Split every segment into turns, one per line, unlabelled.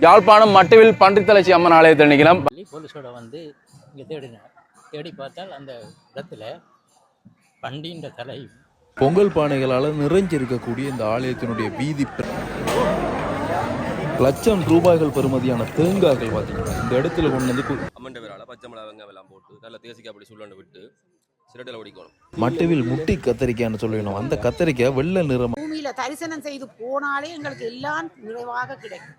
யாழ்ப்பாணம் மட்டுவில் பன்றித்தலைச்சி அம்மன் ஆலயத்தில் நிற்கலாம்.
போலீஸோட வந்து இங்கே தேடினார். தேடி பார்த்தால் அந்த இடத்துல பண்டின்ற தலை
பொங்கல் பானைகளால் நிறைஞ்சிருக்கக்கூடிய இந்த ஆலயத்தினுடைய வீதி லட்சம் ரூபாய்கள் பெறுமதியான தேங்காய்கள் பார்த்தீங்கன்னா இந்த இடத்துல கொண்டு வந்து
அம்மன் வேறால பச்சை மிளகாய் எல்லாம் போட்டு நல்லா தேசிக்காய் அப்படி சுள்ளண்டு விட்டு சிரட்டில் ஓடிக்கணும்.
மட்டுவில் முட்டி கத்தரிக்காய்னு சொல்லணும். அந்த கத்தரிக்காய் வெள்ளை நிறம்.
பூமியில தரிசனம் செய்து போனாலே எங்களுக்கு எல்லாம் நிறைவாக கிடைக்கும்.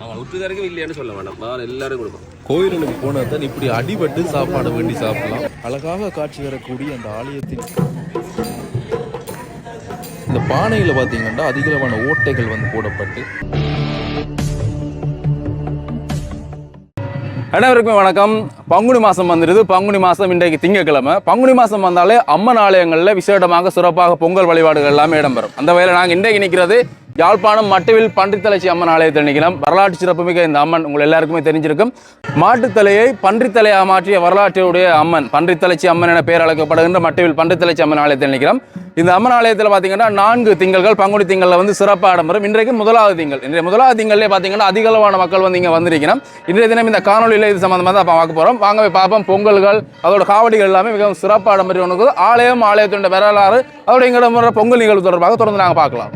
அவன் உற்றுதரைக்கும் இல்லையான்னு சொல்ல வேண்டாம், எல்லாரும் கொடுப்போம்.
கோயிலுக்கு போனால் தான் இப்படி அடிபட்டு சாப்பாடு வேண்டி சாப்பிடலாம். அழகாக காட்சி தரக்கூடிய அந்த ஆலயத்தின் இந்த பானையில் பார்த்தீங்கன்னா அதிகளவான ஓட்டைகள் வந்து போடப்பட்டு.
அனைவருக்குமே வணக்கம். பங்குனி மாதம் வந்துடுது. பங்குனி மாதம் இன்றைக்கு திங்கட்கிழமை. பங்குனி மாதம் வந்தாலே அம்மன் ஆலயங்களில் விசேடமாக சிறப்பாக பொங்கல் வழிபாடுகள் எல்லாமே இடம்பெறும். அந்த வகையில் நாங்கள் இன்றைக்கு நிற்கிறது யாழ்ப்பாணம் மட்டுவில் பன்றித்தலைச்சி அம்மன் ஆலயத்தில் நிற்கலாம். வரலாற்று சிறப்புமிக்க இந்த அம்மன் உங்கள் எல்லாருக்குமே தெரிஞ்சிருக்கும். மாட்டுத்தலையை பன்றித்தலையாக மாற்றிய வரலாற்றுடைய அம்மன் பன்றித்தலைச்சி அம்மன் என பெயர் அழைக்கப்படுகின்ற மட்டுவில் பன்றித்தலைச்சி அம்மன் ஆலயத்தில் நிற்கலாம். இந்த அம்மன் ஆலயத்தில் பார்த்தீங்கன்னா 4 திங்கள்கள் பங்குனி திங்களில் வந்து சிறப்பாக இடம்பெறும். இன்றைக்கு முதலாவது திங்கள். இன்றைய முதலாவது திங்கள்லேயே பார்த்தீங்கன்னா அதிகளவான மக்கள் வந்து இங்கே வந்திருக்கணும். இன்றைய தினம் இந்த காணொலியில் இது சம்பந்தமாக தான் பார்க்க போகிறோம். வாங்கவே பார்ப்போம். பொங்கல்கள் அதோட காவடிகள் எல்லாமே மிகவும் சிறப்பாக இடம்பெற்று ஆலயம் ஆலயத்தினுடைய வரலாறு அதோட இங்கே பொங்கல் நிகழ்வு தொடர்பாக தொடர்ந்து நாங்கள் பார்க்கலாம்.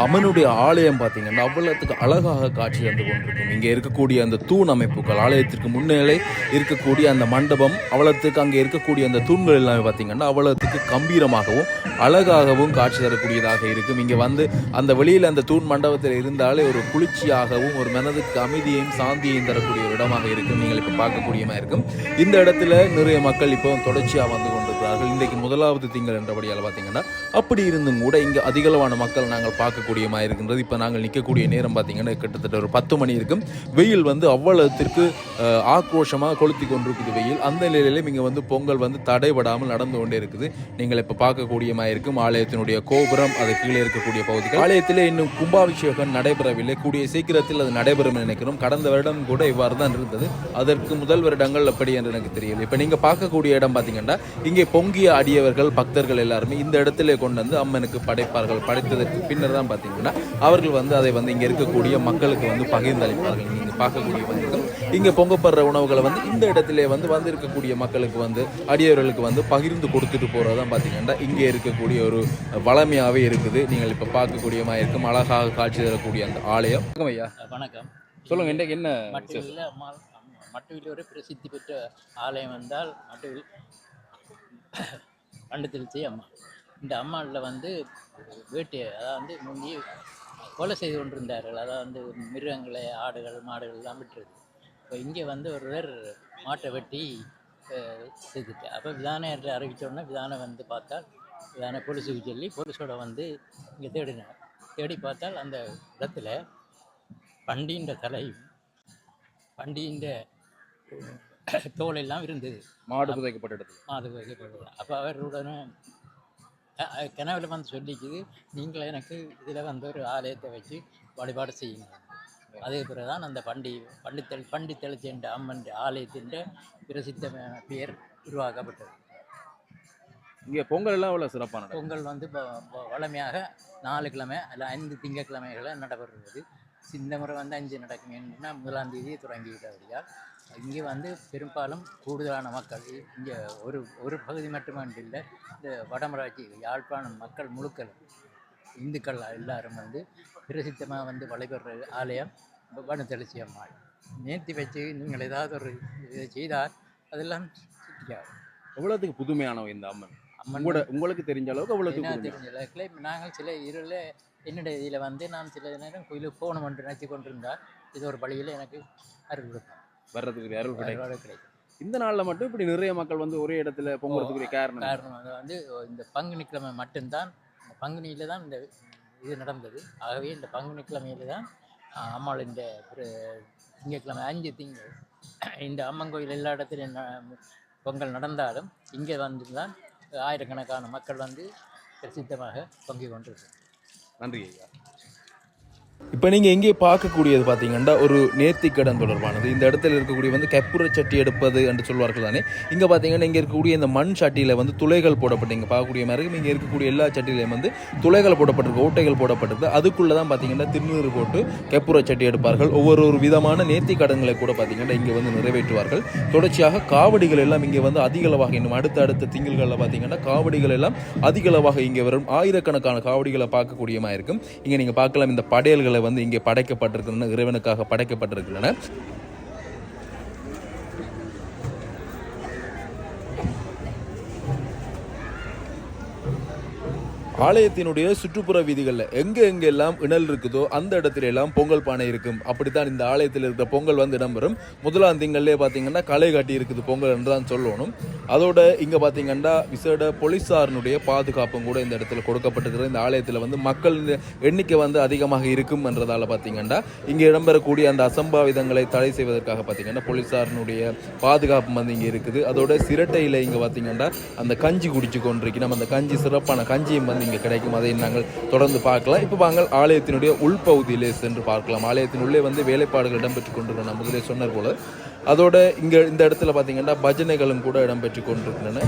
அம்மனுடைய ஆலயம் பார்த்தீங்கன்னா அவ்வளவுக்கு அழகாக காட்சி தந்து கொண்டிருக்கும். இங்கே இருக்கக்கூடிய அந்த தூண் அமைப்புகள், ஆலயத்திற்கு முன்னே இருக்கக்கூடிய அந்த மண்டபம், அவ்வளவுக்கு அங்கே இருக்கக்கூடிய அந்த தூண்கள் எல்லாமே பார்த்தீங்கன்னா அவ்வளவுக்கு கம்பீரமாகவும் அழகாகவும் காட்சி தரக்கூடியதாக இருக்கும். இங்கே வந்து அந்த வெளியில் அந்த தூண் மண்டபத்தில் இருந்தாலே ஒரு குளிர்ச்சியாகவும் ஒரு மனதுக்கு அமைதியையும் சாந்தியையும் தரக்கூடிய ஒரு இடமாக இருக்கும். நீங்கள் இப்போ பார்க்கக்கூடியமாக இருக்கும். இந்த இடத்துல நிறைய மக்கள் இப்போ தொடர்ச்சியாக வந்து கொண்டிருக்கிறார்கள். இன்றைக்கு முதலாவது திங்கள் என்றபடியால் பார்த்தீங்கன்னா அப்படி இருந்தும் கூட இங்கே அதிகளவான மக்கள் நாங்கள் பார்க்கக்கூடியமாக இருக்கின்றது. இப்போ நாங்கள் நிற்கக்கூடிய நேரம் பார்த்தீங்கன்னா கிட்டத்தட்ட ஒரு 10 மணி இருக்கும். வெயில் வந்து அவ்வளவுத்திற்கு ஆக்ரோஷமாக கொளுத்தி கொண்டிருக்குது வெயில். அந்த நிலையிலும் இங்கே வந்து பொங்கல் வந்து தடைபடாமல் நடந்து கொண்டே இருக்குது. நீங்கள் இப்போ பார்க்கக்கூடியமாக இருக்கும் ஆலயத்தினுடைய கோபுரம், அது கீழே இருக்கக்கூடிய பகுதிகள். ஆலயத்தில் இன்னும் கும்பாபிஷேகம் நடைபெறவில்லை. கூடிய சீக்கிரத்தில் அது நடைபெறும் நினைக்கிறோம். கடந்த வருடம் கூட இவ்வாறு தான் இருந்தது. அதற்கு முதல் வருடங்கள் எப்படி என்று எனக்கு தெரியல. இப்போ நீங்கள் பார்க்கக்கூடிய இடம் பார்த்தீங்கன்னா இங்கே பொங்கிய அடியவர்கள் பக்தர்கள் எல்லாருமே இந்த இடத்துல கொண்டு வந்து அம்மனுக்கு படைப்பார்கள். படைத்ததற்கு பின்னர் தான் பார்த்தீங்கன்னா அவர்கள் வந்து அதை வந்து இங்கே இருக்கக்கூடிய மக்களுக்கு வந்து பகிர்ந்தளிப்பார்கள். நீங்கள் பார்க்கக்கூடிய வரைக்கும் இங்கே பொங்கப்படுற உணவுகளை வந்து இந்த இடத்துல வந்து இருக்கக்கூடிய மக்களுக்கு வந்து அடியவர்களுக்கு வந்து பகிர்ந்து கொடுத்துட்டு போகிறதான் பார்த்தீங்கன்னா இங்கே இருக்கக்கூடிய ஒரு வளமையாகவே இருக்குது. நீங்கள் இப்போ பார்க்கக்கூடியமாக இருக்கும் அழகாக காட்சி தரக்கூடிய அந்த ஆலயம். ஐயா
வணக்கம்.
சொல்லுங்கள், இன்றைக்கு என்ன?
மட்டுவில் ஒரு பிரசித்தி பெற்ற ஆலயம் வந்தால் மட்டுவில் பன்றித்தலைச்சி அம்மா. இந்த அம்மாவில் வந்து வேட்டையை அதாவது முந்தி கொலை செய்து கொண்டிருந்தார்கள். அதாவது வந்து மிருகங்களை, ஆடுகள், மாடுகள் எல்லாம் விட்டுறது. இப்போ இங்கே வந்து ஒருவர் மாட்டை வெட்டி செய்துட்டு அப்போ விதானை என்று அறிவித்தோடனே விதானை வந்து பார்த்தால் விதானை போலீஸுக்கு சொல்லி போலீஸோட வந்து இங்கே தேடினார். தேடி பார்த்தால் அந்த இடத்துல பண்டின்ற தலையும் பண்டின்ற தோலெல்லாம் இருந்தது.
மாடு புதைக்கப்பட்ட இடத்துல
மாடு புதைக்கப்பட்டது. அப்போ அவருடனே கனவில் வந்து சொல்லிக்குது, நீங்கள் எனக்கு இதில் வந்து ஒரு ஆலயத்தை வச்சு வழிபாடு செய்யுங்க. அதே பிறகு தான் அந்த பன்றித்தலைச்சி என்ற அம்மன் ஆலயத்தின் பிரசித்தமான பெயர் உருவாக்கப்பட்டது.
இங்கே பொங்கல் எல்லாம் அவ்வளோ சிறப்பான
பொங்கல் வந்து வளமையாக 4 கிழமை அல்ல 5 திங்கட்கிழமைகளை நடைபெறுகிறது. இந்த முறை வந்து 5 நடக்கும். என்னன்னா 1ஆம் தேதி தொடங்கிவிட்டபடியால் இங்கே வந்து பெரும்பாலும் கூடுதலான மக்கள் இங்கே ஒரு பகுதி மட்டுமன்று இல்லை, இந்த வடமராட்சி யாழ்ப்பாணம் மக்கள் முழுக்கள் இந்துக்கள் எல்லாரும் வந்து பிரசித்தமாக வந்து வழிபடுற ஆலயம் பன்றித்தலைச்சி அம்மாள். நேர்த்தி வச்சு நீங்கள் ஏதாவது ஒரு இதை செய்தால் அதெல்லாம் சுற்றியாகும்.
எவ்வளோத்துக்கு புதுமையானவங்க இந்த அம்மன்? உங்களுக்கு தெரிஞ்ச அளவுக்கு அவ்வளோக்கு
தெரிஞ்ச அளவுக்கு நாங்கள் சில இருளில் என்னுடைய இதில் வந்து நான் சில நேரம் கோயிலுக்கு போகணும் என்று நினச்சி கொண்டிருந்தால் இது ஒரு வழியில் எனக்கு அருள் கொடுப்பேன்.
வர்றதுக்கு அருள் கிடைக்கும். இந்த நாளில் மட்டும் இப்படி நிறைய மக்கள் வந்து ஒரே இடத்துல பொங்குறதுக்குரிய காரணம்
வந்து இந்த பங்குனி கிழமை மட்டும்தான். இந்த பங்குனியில் தான் இந்த இது நடந்தது. ஆகவே இந்த பங்குனி கிழமையில் தான் அம்மாள் இந்த திங்கட்கிழமை 5 திங்கள் இந்த அம்மன் கோயில் எல்லா இடத்துலையும் பொங்கல் நடந்தாலும் இங்கே வந்து தான் ஆயிரக்கணக்கான மக்கள் வந்து பிரசித்தமாக பொங்கி கொண்டிருக்கு.
நன்றி ஐயா.
இப்போ நீங்கள் எங்கே பார்க்கக்கூடியது பார்த்தீங்கன்னா ஒரு நேர்த்திக்கடன் தொடர்பானது. இந்த இடத்துல இருக்கக்கூடிய வந்து கற்பூர சட்டி எடுப்பது என்று சொல்வார்கள் தானே. இங்கே பார்த்தீங்கன்னா இங்கே இருக்கக்கூடிய இந்த மண் சட்டியில் வந்து துளைகள் போடப்பட்டு இங்கே பார்க்கக்கூடிய மாதிரி இங்கே இருக்கக்கூடிய எல்லா சட்டிலையும் வந்து துளைகள் போடப்பட்டிருக்கு, ஓட்டைகள் போடப்பட்டிருக்கு. அதுக்குள்ளே தான் பார்த்தீங்கன்னா திருநீர் போட்டு கற்பூர சட்டி எடுப்பார்கள். ஒவ்வொரு விதமான நேர்த்திக்கடன்களை கூட பார்த்தீங்கன்னா இங்கே வந்து நிறைவேற்றுவார்கள். தொடர்ச்சியாக காவடிகள் எல்லாம் இங்கே வந்து அதிகளவாக இன்னும் அடுத்த திங்கள்களில் பார்த்தீங்கன்னா காவடிகள் எல்லாம் அதிகளவாக இங்கே வரும். ஆயிரக்கணக்கான காவடிகளை பார்க்கக்கூடியமாக இருக்கும். இங்கே நீங்கள் பார்க்கலாம் இந்த படையல்களை வந்து இங்கே படைக்கப்பட்டிருக்கின்றன, இறைவனுக்காக படைக்கப்பட்டிருக்கின்றன. ஆலயத்தினுடைய சுற்றுப்புற வீதிகளில் எங்கெல்லாம் இணல் இருக்குதோ அந்த இடத்துல எல்லாம் பொங்கல் பானை இருக்கும். அப்படித்தான் இந்த ஆலயத்தில் இருக்கிற பொங்கல் வந்து இடம்பெறும். முதலாம் திங்கள்லேயே பார்த்தீங்கன்னா களை காட்டி இருக்குது பொங்கல் என்று தான் சொல்லணும். அதோட இங்கே பார்த்தீங்கன்னா விசேட போலீஸாரனுடைய பாதுகாப்பும் கூட இந்த இடத்துல கொடுக்கப்பட்டிருக்கிற இந்த ஆலயத்தில் வந்து மக்கள் எண்ணிக்கை வந்து அதிகமாக இருக்கும் என்றதால் பார்த்தீங்கன்னா இங்கே இடம்பெறக்கூடிய அந்த அசம்பாவிதங்களை தடை செய்வதற்காக பார்த்தீங்கன்னா போலீஸாரனுடைய பாதுகாப்பு வந்து இங்கே இருக்குது. அதோட சிரட்டையில் இங்கே பார்த்தீங்கன்னா அந்த கஞ்சி குடிச்சு கொண்டிருக்கு. நம்ம அந்த கஞ்சி சிறப்பான கஞ்சியும் வந்து இங்கே கிடைக்கும். அதை நாங்கள் தொடர்ந்து பார்க்கலாம். இப்போ வாங்கள் ஆலயத்தினுடைய உள்பகுதியிலே சென்று பார்க்கலாம். ஆலயத்தின் உள்ளே வந்து வேலைப்பாடுகள் இடம்பெற்றுக் கொண்டிருக்கிற நான் முதலே சொன்ன போல. அதோட இங்கே இந்த இடத்துல பார்த்தீங்கன்னா பஜனைகளும் கூட இடம்பெற்று கொண்டிருக்கின்றன.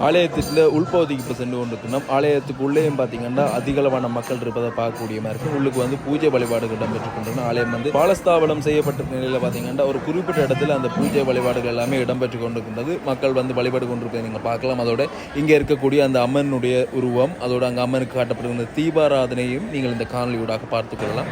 ஆலயத்தில் உள்பகுதிக்கு இப்போ சென்று கொண்டிருக்கணும். ஆலயத்துக்கு உள்ளேயும் பார்த்தீங்கன்னா அதிகளவான மக்கள் இருப்பதை பார்க்கக்கூடிய மாதிரி இருக்கும். உள்ளுக்கு வந்து பூஜை வழிபாடுகள் இடம்பெற்றுக் கொண்டிருக்கணும். ஆலயம் வந்து பாலஸ்தாபனம் செய்யப்பட்ட நிலையில் பார்த்தீங்கன்னா ஒரு குறிப்பிட்ட இடத்துல அந்த பூஜை வழிபாடுகள் எல்லாமே இடம்பெற்று கொண்டிருக்கின்றது. மக்கள் வந்து வழிபாடு கொண்டிருப்பதை நீங்கள் பார்க்கலாம். அதோட இங்கே இருக்கக்கூடிய அந்த அம்மனுடைய உருவம், அதோட அங்கே அம்மனுக்கு காட்டப்படுகிற தீபாராதனையும் நீங்கள் இந்த காணொலியூடாக பார்த்துக்கொள்ளலாம்.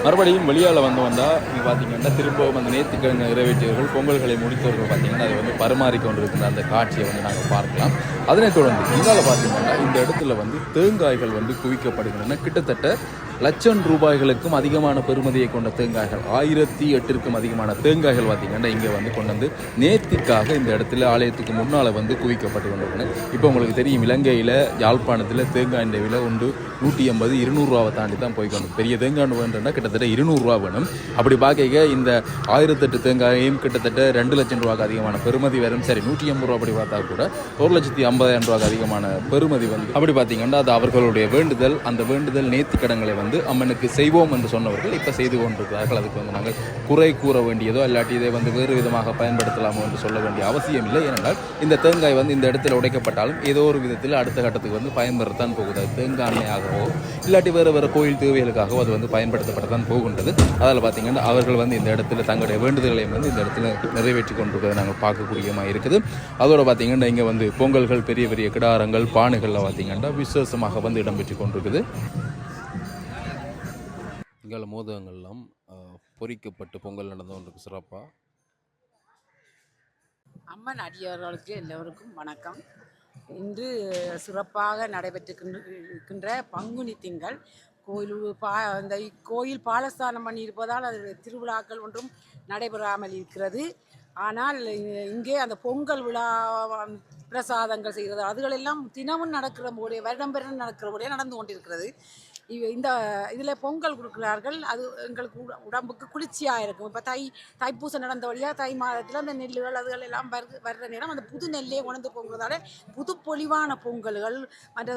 மறுபடியும் வெளியால் வந்தால் நீங்கள் பார்த்தீங்கன்னா திரும்பவும் அந்த நேர்த்திக்கிழமை நிறைவேற்றியவர்கள் பொங்கல்களை முடித்தவர்கள் பார்த்தீங்கன்னா அதை வந்து பரிமாறிக்கொண்டிருக்கிற அந்த காட்சியை வந்து நாங்கள் பார்க்கலாம். அதனைத் தொடர்ந்து இங்கால பார்த்தீங்கன்னா இந்த இடத்துல வந்து தேங்காய்கள் வந்து குவிக்கப்படுகின்றன. கிட்டத்தட்ட லட்சம் ரூபாய்களுக்கும் அதிகமான பெறுமதியை கொண்ட தேங்காய்கள் 1008க்கும் அதிகமான தேங்காய்கள் பார்த்தீங்கன்னா இங்கே வந்து கொண்டு வந்து நேர்த்திக்காக இந்த இடத்துல ஆலயத்துக்கு முன்னால் வந்து குவிக்கப்பட்டு கொண்டிருக்கின்றன. இப்போ உங்களுக்கு தெரியும், இலங்கையில் யாழ்ப்பாணத்தில் தேங்காயின் விலை உண்டு 180 200 தாண்டி தான் போய்க்கொண்டு. பெரிய தேங்காய் வேணுன்னா கிட்டத்தட்ட 200 வேணும். அப்படி பார்க்க இந்த 1008 தேங்காயும் கிட்டத்தட்ட 2 லட்சம் ரூபாய்க்கு அதிகமான பெறுமதி வரும். சரி, 180 அப்படி பார்த்தா கூட 1,50,000 அதிகமான பெறுமதி வந்து அப்படி பார்த்தீங்கன்னா அது அவர்களுடைய வேண்டுதல். அந்த வேண்டுதல் நேர்த்தி கடன்களை வந்து அம்மனுக்கு செய்வோம் என்று சொன்னவர்கள் இப்போ செய்து கொண்டிருக்கிறார்கள். அதுக்கு வந்து நாங்கள் குறை கூற வேண்டியதோ இல்லாட்டி இதை வந்து வேறு விதமாக பயன்படுத்தலாமோ என்று சொல்ல வேண்டிய அவசியம் இல்லை. ஏனென்றால் இந்த தேங்காய் வந்து இந்த இடத்துல உடைக்கப்பட்டாலும் ஏதோ ஒரு விதத்தில் அடுத்த கட்டத்துக்கு வந்து பயன்படுத்தத்தான் போகுது. தேங்காய்மையாகவோ இல்லாட்டி வேறு கோயில் தேவைகளுக்காகவோ அது வந்து பயன்படுத்தப்படத்தான் போகின்றது. அதில் பார்த்தீங்கன்னா அவர்கள் வந்து இந்த இடத்துல தங்களுடைய வேண்டுதல்களை வந்து இந்த இடத்துல நிறைவேற்றி கொண்டிருக்கிறத நாங்கள் பார்க்கக்கூடியமாக இருக்குது. அதோடு பார்த்தீங்கன்னா இங்கே வந்து பொங்கல்கள், பெரிய பெரிய கிடாரங்கள், பானைகளில் பார்த்தீங்கன்னா விசேஷமாக வந்து இடம்பெற்று கொண்டிருக்குது. இங்கே மோதகங்கள்லாம் பொறிக்கப்பட்டு பொங்கல் நடந்து கொண்டிருக்கு சிறப்பாக.
அம்மன் அடியார்களுக்கு எல்லோருக்கும் வணக்கம். இன்று சிறப்பாக நடைபெற்றிருக்கின்ற பங்குனி திங்கள் அந்த கோயில் பாலஸ்தானம் பண்ணியிருப்பதால் அது திருவிழாக்கள் ஒன்றும் நடைபெறாமல் இருக்கிறது. ஆனால் இங்கே அந்த பொங்கல் விழா பிரசாதங்கள் செய்கிறது அதுகளெல்லாம் தினமும் நடக்கிற போதே வருடம் நடக்கிற போதே நடந்து கொண்டிருக்கிறது. இந்த இதில் பொங்கல் கொடுக்குறார்கள். அது எங்களுக்கு உடம்புக்கு குளிர்ச்சியாக இருக்கும். இப்போ தைப்பூசம் நடந்த வழியாக தை மாதத்தில் அந்த நெல்லுகள் அதுகள் எல்லாம் வர்ற நேரம் அந்த புது நெல்லையே உணர்ந்து பொங்குறதால புது பொலிவான பொங்கல்கள் மற்ற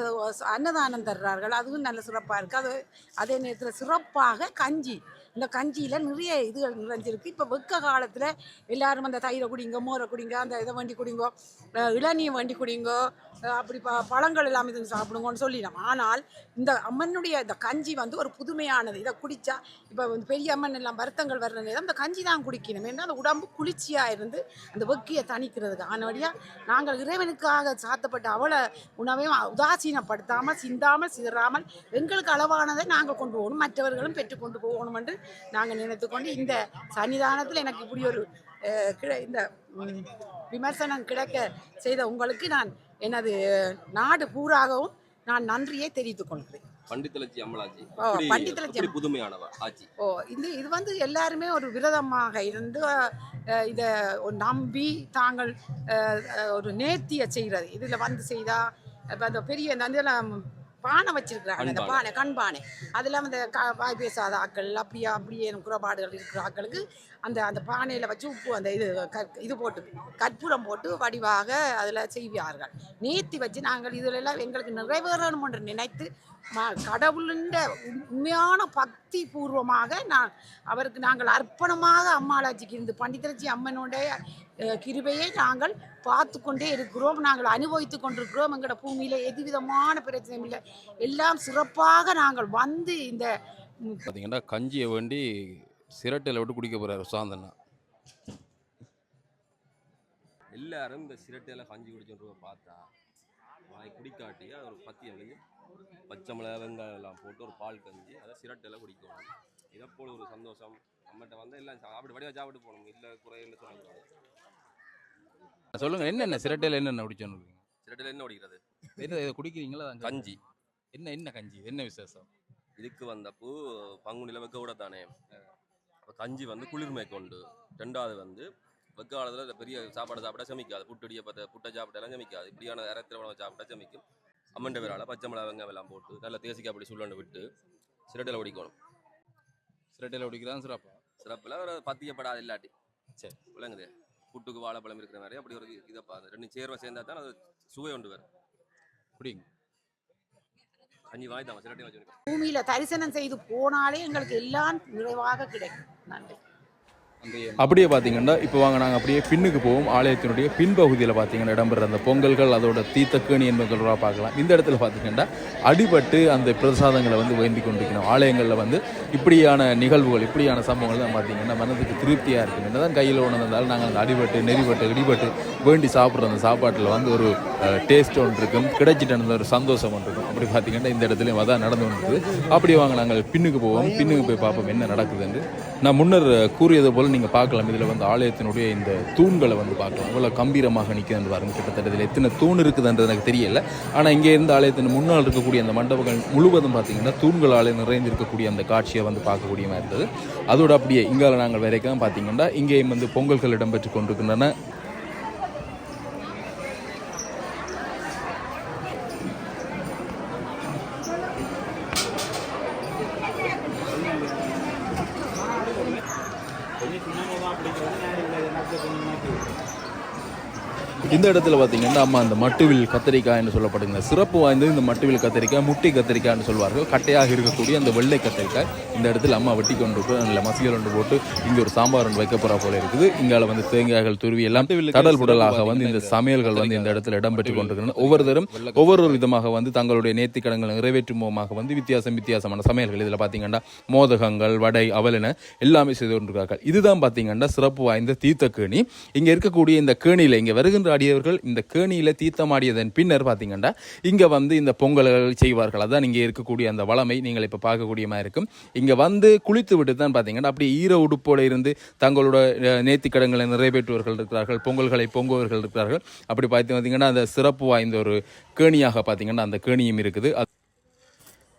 அன்னதானம் தர்றார்கள். அதுவும் நல்ல சிறப்பாக இருக்குது. அதே நேரத்தில் சிறப்பாக கஞ்சி இந்த கஞ்சியில் நிறைய இதுகள் நிறைஞ்சிருக்கு. இப்போ வெக்க காலத்தில் எல்லாரும் அந்த தயிரை குடிங்க, மோரை குடிங்க, அந்த இதை வண்டி குடிங்கோ, இளநீர் வண்டி குடிங்கோ, அப்படி பழங்கள் எல்லாம் இது சாப்பிடுங்கன்னு சொல்லிடலாம். ஆனால் இந்த அம்மனுடைய இந்த கஞ்சி வந்து ஒரு புதுமையானது. இதை குடித்தா இப்போ வந்து பெரிய அம்மன் எல்லாம் வருத்தங்கள் வர்ற நேரம் இந்த கஞ்சி தான் குடிக்கணும். ஏன்னா அந்த உடம்பு குளிர்ச்சியாக இருந்து அந்த வெக்கியை தணிக்கிறதுக்கு. ஆனபடியாக நாங்கள் இறைவனுக்காக சாத்தப்பட்ட அவளை உணவையும் உதாசீனப்படுத்தாமல், சிந்தாமல், சிதறாமல் எங்களுக்கு அளவானதை நாங்கள் கொண்டு போகணும், மற்றவர்களும் பெற்றுக்கொண்டு போகணும் என்று நாங்கள் நினைத்துக்கொண்டு இந்த சன்னிதானத்தில் எனக்கு இப்படி ஒரு இந்த விமர்சனம் கிடைக்க செய்த உங்களுக்கு நான் எனது நாடு பூராகவும் நான் நன்றியை தெரிவித்துக் கொள்கிறேன்.
பண்டித்தலட்சி அம்மலாட்சி
பண்டித்தலட்சி
புதுமையானவ ஆட்சி.
இது வந்து எல்லாருமே ஒரு விரதமாக இருந்து இதை நம்பி தாங்கள் ஒரு நேர்த்தியை செய்கிறது. இதில் வந்து செய்தா இப்போ அந்த பெரிய இதெல்லாம் பானை வச்சிருக்கிறாங்க, அந்த பானை கண்பானை, அதெல்லாம் அந்த வாய் பேசாத ஆக்கள் அப்படியே குறைபாடுகள் இருக்கிற ஆக்களுக்கு அந்த அந்த பானையில் வச்சு உப்பு அந்த இது போட்டு கற்பூரம் போட்டு வடிவாக அதில் செய்வார்கள். நேர்த்தி வச்சு நாங்கள் இதிலெல்லாம் எங்களுக்கு நிறைவேறணும் என்று நினைத்து கடவுளுண்ட உண்மையான பக்தி பூர்வமாக அவருக்கு நாங்கள் அர்ப்பணமாக அம்மாளாச்சிக்கு இருந்து பண்டித்தலட்சி அம்மனுடைய கிருபையை நாங்கள் பார்த்து கொண்டே இருக்கிறோம், நாங்கள் அனுபவித்து கொண்டிருக்கிறோம். எங்களோட பூமியில் எதுவிதமான பிரச்சனையும் இல்லை, எல்லாம் சிறப்பாக நாங்கள் வந்து இந்த
பார்த்தீங்கன்னா கஞ்சியை வேண்டி சிரட்டையில் விட்டு குடிக்க போகிறாரு சாந்தண்ணா.
எல்லாரும் இந்த சிரட்டையில் கஞ்சி குடிச்சுட்டு பார்த்தா குடிக்காட்டி அது ஒரு பத்தி அழிஞ்சு பச்சை மிளகா வெங்காயம் எல்லாம் போட்டு ஒரு பால் கஞ்சி அதை சிரட்டையில் குடிக்கணும். இதைப்போல ஒரு சந்தோஷம் நம்மகிட்ட வந்து எல்லாம் சாப்பிட்டு வடிவாக சாப்பிட்டு போகணும், இல்லை குறையில்லை சொல்லக்கூடாது.
சொல்லுங்கள், என்னென்ன சிரட்டையில் என்னென்ன குடிச்சோன்னு?
சிரட்டையில் என்ன குடிக்கிறது?
என்ன இதை குடிக்கிறீங்களா?
கஞ்சி.
என்ன கஞ்சி, என்ன விசேஷம்?
இதுக்கு வந்தப்போ பங்குனியில் வைக்க கூட தானே கஞ்சி வந்து குளிர்மை கொண்டு. ரெண்டாவது வந்து வெக்க காலத்தில் பெரிய சாப்பாடு சாப்பிட்டா செமிக்காது, புட்டை சாப்பிட்டாலாம் செமிக்காது. இப்படியான இறத்திரவணம் சாப்பிட்டா செமிக்கும். அம்மன் விரால பச்சை மிளகா வெங்காயம் எல்லாம் போட்டு நல்லா தேசிக்காய் அப்படி சுள்ளண்டு விட்டு சிரட்டையில் குடிக்கணும்.
சிரட்டையில் குடிக்கிறான்
சிறப்பில் ஒரு பத்தியப்படாது இல்லாட்டி சரி விளங்குது. புட்டுக்கு வாழைப்பழம் இருக்கிற மாதிரி அப்படி ஒரு இதை பார்த்து ரெண்டு சேர்வை சேர்ந்தா தான் அது சுவை உண்டு வேறு. குடிங்க கஞ்சி வாங்கி தான் சிரட்டையை வச்சு.
பூமியில தரிசனம் செய்து போனாலே எங்களுக்கு எல்லாம் நிறைவாக கிடைக்கும். நன்றி.
அப்படியே பார்த்தீங்கன்னா இப்போ வாங்க நாங்கள் அப்படியே பின்னுக்கு போவோம். ஆலயத்தினுடைய பின்பகுதியில் பார்த்தீங்கன்னா இடம்பெற அந்த பொங்கல்கள் அதோட தீத்தக்கேணி என்பது தொடர்பாக பார்க்கலாம். இந்த இடத்துல பார்த்தீங்கன்னா அடிபட்டு அந்த பிரசாதங்களை வந்து வேண்டி கொண்டிருக்கணும். ஆலயங்களில் வந்து இப்படியான நிகழ்வுகள் இப்படியான சம்பவங்கள் தான் பார்த்தீங்கன்னா மனதுக்கு திருப்தியாக இருக்கும். என்னதான் கையில் உணர்ந்தாலும் நாங்கள் அந்த அடிபட்டு நெறிபட்டு இடிபட்டு வேண்டி சாப்பிட்ற அந்த சாப்பாட்டில் வந்து ஒரு டேஸ்ட் ஒன்று இருக்கும், கிடைச்சிட்டு அந்த ஒரு சந்தோஷம் ஒன்று இருக்கும். அப்படி பார்த்தீங்கன்னா இந்த இடத்துலையும் அதான் நடந்து கொண்டிருக்குது. அப்படி வாங்க நாங்கள் பின்னுக்கு போவோம், பின்னுக்கு போய் பார்ப்போம் என்ன நடக்குதுன்னு. நான் முன்னர் கூறியது போல் நீங்கள் பார்க்கலாம், இதில் வந்து ஆலயத்தினுடைய இந்த தூண்களை வந்து பார்க்கலாம், இவ்வளோ கம்பீரமாக நிற்கிறது பாருங்க. கிட்டத்தட்ட இதில் எத்தனை தூண் இருக்குதுன்றது எனக்கு தெரியல. ஆனால் இங்கே இருந்து ஆலயத்தின் முன்னால் இருக்கக்கூடிய அந்த மண்டபங்கள் முழுவதும் பார்த்தீங்கன்னா தூண்களால் நிறைந்திருக்கக்கூடிய அந்த காட்சியை வந்து பார்க்கக்கூடிய மாதிரி இருந்தது. அதோடு அப்படியே இங்கால நாங்கள் வரைக்கும் பார்த்தீங்கன்னா இங்கேயும் வந்து பொங்கல்கள் இடம்பெற்று கொண்டிருக்கின்றன. இந்த இடத்துல பார்த்தீங்கன்னா அம்மா அந்த மட்டுவில் கத்திரிக்காய் என்று சொல்லப்படுங்க சிறப்பு வாய்ந்தது. இந்த மட்டுவில் கத்திரிக்காய் முட்டி கத்திரிக்காய் என்று சொல்வார்கள். கட்டையாக இருக்கக்கூடிய அந்த வெள்ளை கத்திரிக்காய் இந்த இடத்துல அம்மா வெட்டி கொண்டு நல்ல மசியல் ஒன்று போட்டு இங்கே ஒரு சாம்பார் ஒன்று வைக்க போகிற போல இருக்குது. இங்கால வந்து தேங்காய்கள் துருவி எல்லாம் கடல் புடலாக வந்து இந்த சமையல்கள் வந்து இந்த இடத்துல இடம்பெற்று கொண்டிருக்கின்றன. ஒவ்வொருத்தரும் ஒவ்வொரு விதமாக வந்து தங்களுடைய நேர்த்திக் கடன்களை நிறைவேற்றும் முகமாக வந்து வித்தியாசமான சமையல்கள் இதில் பார்த்தீங்கன்னா மோதகங்கள் வடை அவலென எல்லாமே செய்து கொண்டிருக்கிறார்கள். இதுதான் பார்த்தீங்கன்னா சிறப்பு வாய்ந்த தீர்த்தக்கேணி. இங்கே இருக்கக்கூடிய இந்த கேணியில் இங்கே வருகின்ற அடியவர்கள் இந்த கேணியில தீர்த்தமாடியதன் பின்னர் பார்த்தீங்கன்னா இங்க வந்து இந்த பொங்கல்கள் செய்வார்கள். அதான் இங்கே இருக்கக்கூடிய அந்த வளமை நீங்கள் இப்போ பார்க்கக்கூடிய மாதிரி இருக்கும். இங்க வந்து குளித்து விட்டு தான் பார்த்தீங்கன்னா அப்படி ஈர உடுப்போடு இருந்து தங்களோட நேர்த்திக் கடன்களை நிறைவேற்றுவர்கள் இருக்கிறார்கள், பொங்கல்களை பொங்குவர்கள் இருக்கிறார்கள். அப்படி பார்த்தீங்கன்னா அந்த சிறப்பு வாய்ந்த ஒரு கேணியாக பார்த்தீங்கன்னா அந்த கேணியும் இருக்குது.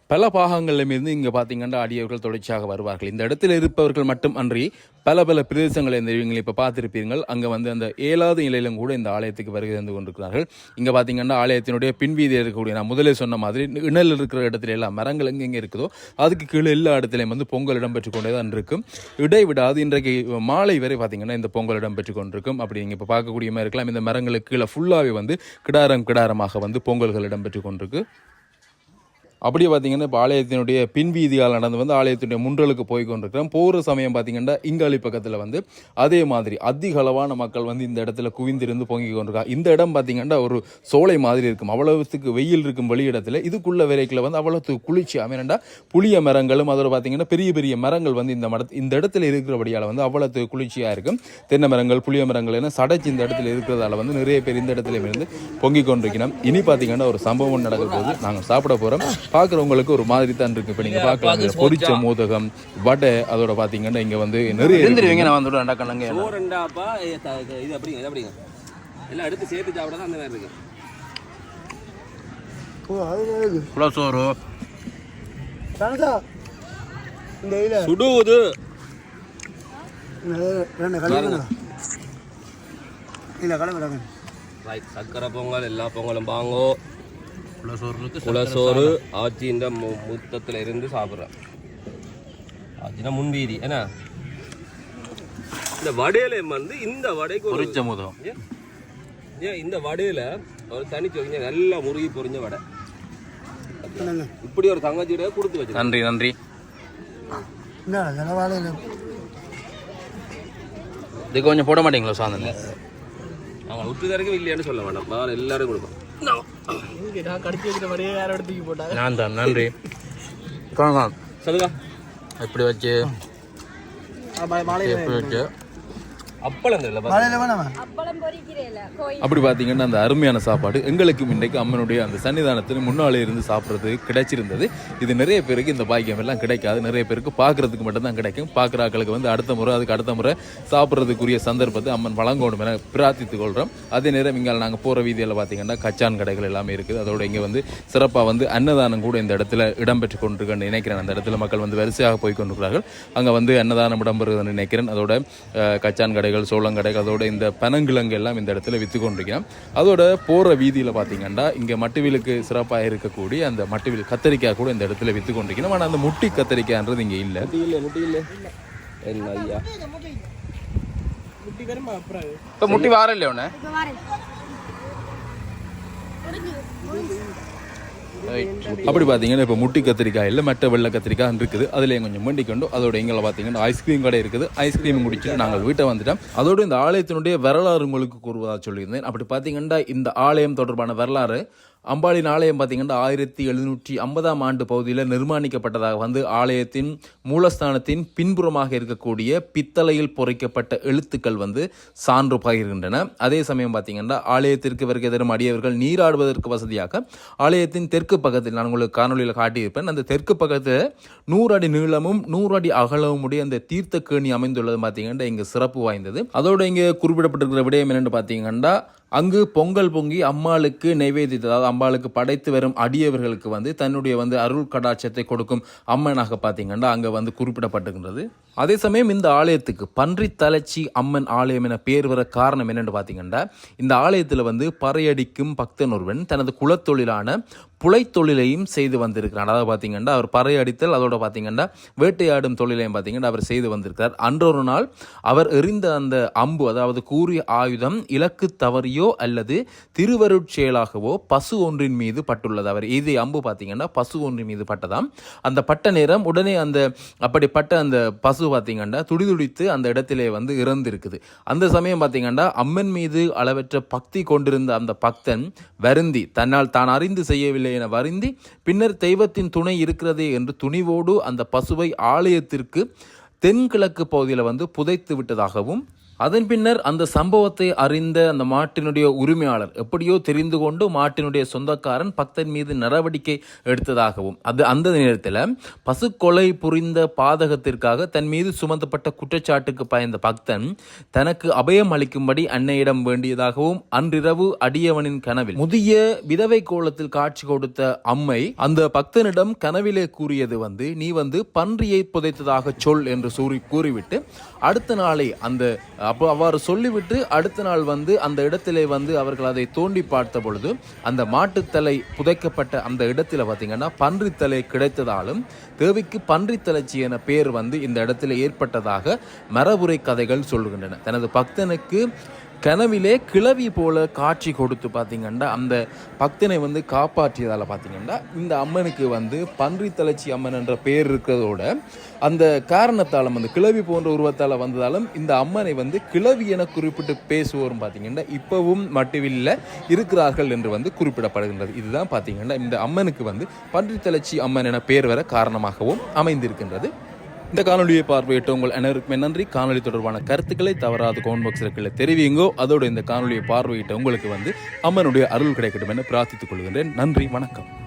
பல பாகங்களிலிருந்து இங்கே பார்த்தீங்கன்னா அடியவர்கள் தொடர்ச்சியாக வருவார்கள். இந்த இடத்துல இருப்பவர்கள் மட்டும் அன்றி பல பிரதேசங்களை நீங்கள் இப்போ பார்த்துருப்பீர்கள். அங்கே வந்து அந்த 7வது நிலையிலும் கூட இந்த ஆலயத்துக்கு வருகை தந்து கொண்டிருக்கிறார்கள். இங்கே பார்த்தீங்கன்னா ஆலயத்தினுடைய பின்வீதியில் இருக்கக்கூடிய நான் முதலே சொன்ன மாதிரி இணல் இருக்கிற இடத்துல எல்லாம் மரங்கள் எங்கெங்கே இருக்குதோ அதுக்கு கீழே எல்லா இடத்துலையும் வந்து பொங்கல் இடம்பெற்று கொண்டே தான் இருக்கும். இடைவிடாது இன்றைக்கு மாலை வரை பார்த்தீங்கன்னா இந்த பொங்கல் இடம்பெற்று கொண்டிருக்கும். அப்படி நீங்கள் இப்போ பார்க்கக்கூடிய மாதிரி இருக்கலாம். இந்த மரங்களுக்கு கீழே ஃபுல்லாகவே வந்து கிடாரமாக வந்து பொங்கல்கள் இடம்பெற்று கொண்டிருக்கு. அப்படியே பார்த்தீங்கன்னா இப்போ ஆலயத்தினுடைய பின்வீதியால் நடந்து வந்து ஆலயத்தினுடைய முன்றலுக்கு போய் கொண்டிருக்கிறோம். போகிற சமயம் பார்த்தீங்கன்னா இங்காளி பக்கத்தில் வந்து அதே மாதிரி அதிக அளவான மக்கள் வந்து இந்த இடத்துல குவிந்திருந்து பொங்கி கொண்டிருக்காங்க. இந்த இடம் பார்த்தீங்கன்னா ஒரு சோலை மாதிரி இருக்கும். அவ்வளவுத்துக்கு வெயில் இருக்கும் வெளியிடத்தில் இதுக்குள்ள விரைக்கில் வந்து அவ்வளவுக்கு குளிர்ச்சி அமைனண்டா புளிய மரங்களும் அதோட பார்த்தீங்கன்னா பெரிய பெரிய மரங்கள் வந்து இந்த இடத்துல இருக்கிறபடியால் வந்து அவ்வளவு குளிர்ச்சியாக இருக்கும். தென்னை மரங்கள் புளிய மரங்கள் என சடைச்சு இந்த இடத்துல இருக்கிறதால வந்து நிறைய பேர் இந்த இடத்துல இருந்து பொங்கி கொண்டிருக்கணும். இனி பார்த்தீங்கன்னா ஒரு சம்பவம் நடக்க போது நாங்கள் சாப்பிட போகிறோம். பார்க்குறவங்களுக்கு ஒரு மாதிரி தான் இருக்கு. இப்போ நீங்கள் பார்க்கலாம் பொரிச்ச மோதகம் வடை அதோட பார்த்தீங்கன்னா இங்கே வந்து நிறைய
நான் வந்துட்டு நடக்கணுங்க
சோறுண்டாப்பா இது அப்படிங்க எல்லாம் எடுத்து சேர்த்து சாப்பிட தான் அந்த மாதிரி இருக்கு.
சோறு
சுடுவது சக்கரை பொங்கல் எல்லா பொங்கலும் வாங்கோ. குலசோறு ஆச்சி இந்த முத்தத்தில் இருந்து சாப்பிட்றேன். ஆச்சினா முன்வீதி ஏன்னா இந்த வடையில வந்து இந்த வடைக்கு
பொரிச்ச மோதகம்
ஏன் இந்த வடையில ஒரு தனிச்சு வைங்க நல்லா முருகி பொரிஞ்ச வடை. இப்படி ஒரு தங்கச்சியோட கொடுத்து வச்சு
நன்றி நன்றி. இது கொஞ்சம் போட மாட்டீங்களா சாந்தன்?
அவன் விட்டுக்காரருக்கு இல்லையான்னு சொல்ல வேண்டாம். வேறு எல்லாரும் கொடுப்போம்.
நான் தான் நன்றி.
சொல்லுங்க
எப்படி வச்சு எப்படி வச்சு
அப்படி பார்த்தீங்கன்னா அந்த அருமையான சாப்பாடு எங்களுக்கும் இன்றைக்கு அம்மனுடைய அந்த சன்னிதானத்தில் முன்னாலே இருந்து சாப்பிட்றது கிடைச்சிருந்தது. இது நிறைய பேருக்கு இந்த பாக்கியம் எல்லாம் கிடைக்காது. நிறைய பேருக்கு பார்க்கறதுக்கு மட்டும்தான் கிடைக்கும். பார்க்குறாக்களுக்கு வந்து அடுத்த முறை சாப்பிட்றதுக்குரிய சந்தர்ப்பத்தை அம்மன் வழங்கணும் என பிரார்த்தித்துக் கொள்கிறோம். அதே நேரம் இங்கே நாங்கள் போகிற வீதியில் பார்த்தீங்கன்னா கச்சான் கடைகள் எல்லாமே இருக்குது. அதோட இங்கே வந்து சிறப்பாக வந்து அன்னதானம் கூட இந்த இடத்துல இடம்பெற்று கொண்டிருக்கேன்னு நினைக்கிறேன். அந்த இடத்துல மக்கள் வந்து வரிசையாக போய் கொண்டிருக்கிறார்கள். அங்கே வந்து அன்னதானம் இடம்பெறுவதுன்னு நினைக்கிறேன். அதோட கச்சான் கடைகள் சோளங்கடைகள் அதோட இந்த பனங்கிழங்கு எல்லாம் இந்த இடத்துல விற்று கொண்டிருக்கிறோம். அதோட போகிற வீதியில் பார்த்தீங்கன்னா இங்கே மட்டுவிலுக்கு சிறப்பாக இருக்கக்கூடிய அந்த மட்டுவில் கத்தரிக்காய் கூட இந்த இடத்துல விற்று கொண்டிருக்கிறோம். ஆனால் அந்த முட்டி கத்தரிக்காய்ன்றது இங்கே இல்லை.
இப்போ முட்டி வார இல்லையா ஒன்று
அப்படி பார்த்தீங்கன்னா இப்போ முட்டி கத்திரிக்காய் இல்லை மற்ற வெள்ளை கத்திரிக்காய் இருக்குது. அதுலேயும் கொஞ்சம் மண்டிக்கொண்டு அதோட எங்களை பார்த்தீங்கன்னா ஐஸ்கிரீம் கடை இருக்குது. ஐஸ்கிரீம் முடிச்சுட்டு நாங்கள் வீட்டை வந்துட்டோம். அதோடு இந்த ஆலயத்தினுடைய வரலாறு உங்களுக்கு கூறுவதாக சொல்லியிருந்தேன். அப்படி பார்த்தீங்கன்னா இந்த ஆலயம் தொடர்பான வரலாறு அம்பாளின் ஆலயம் பார்த்தீங்கன்னா 1750ஆம் ஆண்டு பகுதியில் நிர்மாணிக்கப்பட்டதாக வந்து ஆலயத்தின் மூலஸ்தானத்தின் பின்புறமாக இருக்கக்கூடிய பித்தளையில் பொறிக்கப்பட்ட எழுத்துக்கள் வந்து சான்று பகிர்கின்றன. அதே சமயம் பார்த்தீங்கன்னா ஆலயத்திற்கு வருகை தரும் அடியவர்கள் நீராடுவதற்கு வசதியாக ஆலயத்தின் தெற்கு பக்கத்தில் நான் உங்களுக்கு காணொலியில் காட்டியிருப்பேன். அந்த தெற்கு பக்கத்தில் 100 அடி நீளமும் 100 அடி அகலமும் உடைய அந்த தீர்த்த கேணி அமைந்துள்ளது பார்த்தீங்கன்னா இங்கே சிறப்பு வாய்ந்தது. அதோட இங்கே குறிப்பிடப்பட்டிருக்கிற விடயம் என்னென்னு பார்த்தீங்கன்னா அங்கு பொங்கல் பொங்கி அம்மாளுக்கு நைவேத்தியத்தை அதாவது அம்பாளுக்கு படைத்து வரும் அடியவர்களுக்கு வந்து தன்னுடைய வந்து அருள் கடாட்சத்தை கொடுக்கும் அம்மனாக பார்த்தீங்கன்னா அங்கே வந்து குறிப்பிடப்பட்டிருக்கின்றது. அதே சமயம் இந்த ஆலயத்துக்கு பன்றி தலைச்சி அம்மன் ஆலயம் என பேர் வர காரணம் என்னென்னு பார்த்தீங்கன்னா இந்த ஆலயத்தில் வந்து பறையடிக்கும் பக்தன் ஒருவன் தனது குலத்தொழிலான புலைத்தொழிலையும் செய்து வந்திருக்கிறார். அதாவது பார்த்தீங்கன்னா அவர் பறையடித்தல் அதோட பார்த்தீங்கன்னா வேட்டையாடும் தொழிலையும் பார்த்தீங்கன்னா அவர் செய்து வந்திருக்கிறார். அன்றொரு நாள் அவர் எறிந்த அந்த அம்பு அதாவது கூறிய ஆயுதம் இலக்கு தவறியோ அல்லது திருவருட்செயலாகவோ பசு ஒன்றின் மீது பட்டுள்ளது. அவர் எய்திய அம்பு பார்த்தீங்கன்னா பசு ஒன்றின் மீது பட்டதாம். அந்த பட்ட நேரம் உடனே அந்த அப்படிப்பட்ட அந்த பசு பார்த்தீங்கன்னா துடிதுடித்து அந்த இடத்திலே வந்து இறந்திருக்குது. அந்த சமயம் பார்த்தீங்கன்னா அம்மன் மீது அளவற்ற பக்தி கொண்டிருந்த அந்த பக்தன் வருந்தி தன்னால் தான் அறிந்து செய்யவில்லை என வருந்தி பின்னர் தெய்வத்தின் துணை இருக்கிறதே என்று துணிவோடு அந்த பசுவை ஆலயத்திற்கு தென்கிழக்கு பகுதியில் வந்து புதைத்து விட்டதாகவும் அதன் பின்னர் அந்த சம்பவத்தை அறிந்த அந்த மாட்டினுடைய உரிமையாளர் எப்படியோ தெரிந்து கொண்டு மாட்டினுடைய சொந்தக்காரன் பக்தன் மீது நடவடிக்கை எடுத்ததாகவும் அந்த நேரத்தில் பசு கொலை புரிந்த பாதகத்திற்காக தன் மீது சுமத்தப்பட்ட குற்றச்சாட்டுக்கு பயந்த பக்தன் தனக்கு அபயம் அளிக்கும்படி அன்னையிடம் வேண்டியதாகவும் அன்றிரவு அடியவனின் கனவில் முதிய விதவை கோலத்தில் காட்சி கொடுத்த அம்மை அந்த பக்தனிடம் கனவிலே கூறியது வந்து நீ வந்து பன்றியை புதைத்ததாக சொல் என்று கூறிவிட்டு அடுத்த நாளை அந்த அப்போ அவ்வாறு சொல்லிவிட்டு அடுத்த நாள் வந்து அந்த இடத்திலே வந்து அவர்கள் அதை தோண்டி பார்த்த பொழுது அந்த மாட்டுத்தலை புதைக்கப்பட்ட அந்த இடத்துல பார்த்தீங்கன்னா பன்றித்தலை கிடைத்ததாலும் தேவிக்கு பன்றித்தலைச்சி என பேர் வந்து இந்த இடத்துல ஏற்பட்டதாக மரபுரை கதைகள் சொல்லுகின்றன. தனது பக்தனுக்கு கனவிலே கிழவி போல காட்சி கொடுத்து பார்த்தீங்கன்னா அந்த பக்தனை வந்து காப்பாற்றியதால் பார்த்தீங்கன்னா இந்த அம்மனுக்கு வந்து பன்றி தலைச்சி அம்மன் என்ற பெயர் இருக்கிறதோட அந்த காரணத்தால் அந்த கிழவி போன்ற உருவத்தால் வந்ததாலும் இந்த அம்மனை வந்து கிழவி என குறிப்பிட்டு பேசுவோரும் பார்த்தீங்கன்னா இப்பவும் மட்டுவில்ல இருக்கிறார்கள் என்று வந்து குறிப்பிடப்படுகின்றது. இதுதான் பார்த்தீங்கன்னா இந்த அம்மனுக்கு வந்து பன்றி தலைச்சி அம்மன் என பெயர் வர காரணமாகவும் அமைந்திருக்கின்றது. இந்த காணொலியை பார்வையிட்ட உங்கள் அனைவருக்குமே நன்றி. காணொலி தொடர்பான கருத்துக்களை தவறாத கமெண்ட் பாக்ஸில் தெரிவிங்கோ. அதோடு இந்த காணொலியை பார்வையிட்ட உங்களுக்கு வந்து அம்மனுடைய அருள் கிடைக்கட்டும் என பிரார்த்தித்துக் கொள்கின்றேன். நன்றி, வணக்கம்.